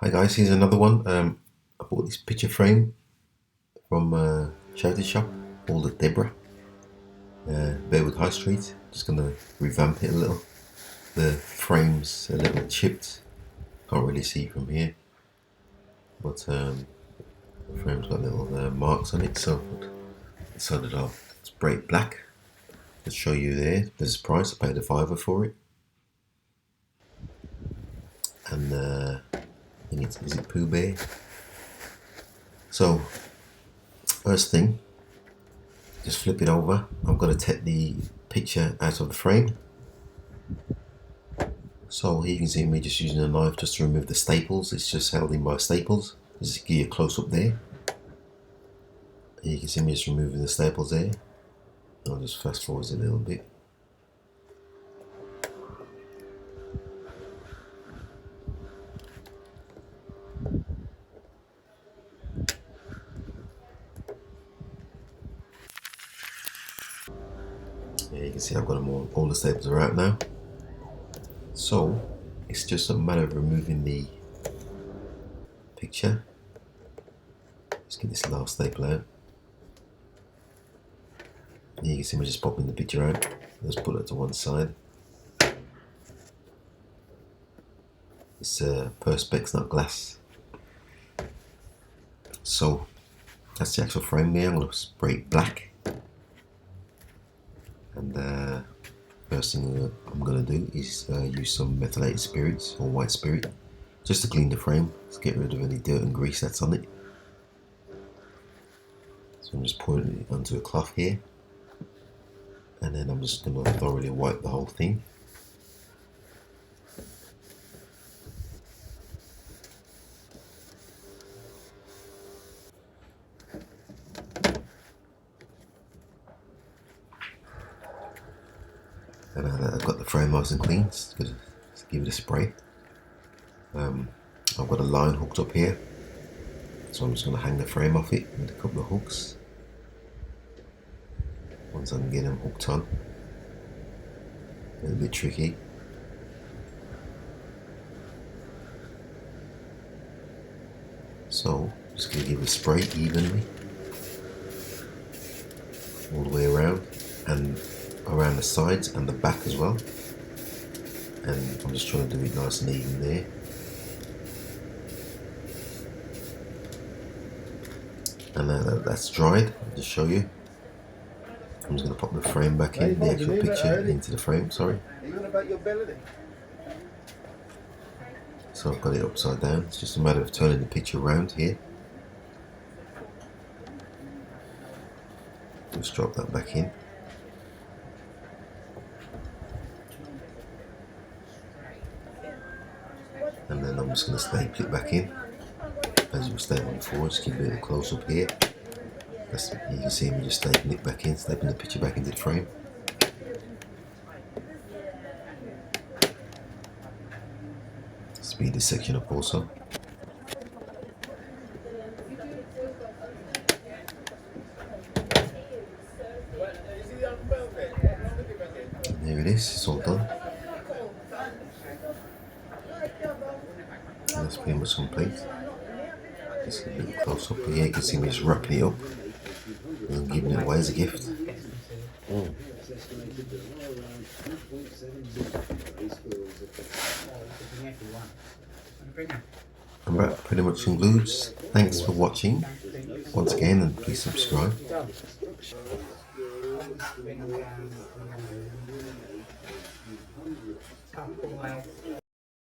Hi guys, here's another one. I bought this picture frame from a charity shop called the Debra, Bearwood High Street. Just gonna revamp it a little. The frame's a little chipped, can't really see from here, but the frame's got little marks on it, so I decided I'll spray it black. Let's show you there. There's a price. I paid $5 for it, and I think is it Pooh Bear? So first thing, just flip it over. I'm going to take the picture out of the frame. So here you can see me just using a knife just to remove the staples. It's just held in by staples. Just give you a close up there. And you can see me just removing the staples there. I'll just fast forward a little bit. Yeah, you can see I've got them all the staples are out now. So it's just a matter of removing the picture. Just get this last staple out. Yeah, you can see me just popping the picture out. Let's put it to one side. It's perspex, not glass. So that's the actual frame there. I'm going to spray it black. And first thing I'm going to do is use some methylated spirits or white spirit just to clean the frame, to get rid of any dirt and grease that's on it. So I'm just pouring it onto a cloth here, and then I'm just going to thoroughly wipe the whole thing. And now that I've got the frame nice and clean, just give it a spray. I've got a line hooked up here, so I'm just going to hang the frame off it with a couple of hooks. Once I can get them hooked on, a little bit tricky. So just going to give it a spray evenly all the way around, and around the sides and the back as well. And I'm just trying to do it nice and even there. And now that that's dried, I'll just show you. I'm just going to pop the frame back in, the actual picture into the frame, sorry. So I've got it upside down. It's just a matter of turning the picture around here. Just drop that back in. And then I'm just going to staple it back in. As you were stapling before, just keep it a close up here. You can see me just stapling it back in, stapling the picture back into the frame. Speed this section up also. And there it is, it's all done. And that's pretty much complete. Just a little close up here, you can see me just wrapping it up and giving it away as a gift. And that pretty much concludes. Thanks for watching once again, and please subscribe.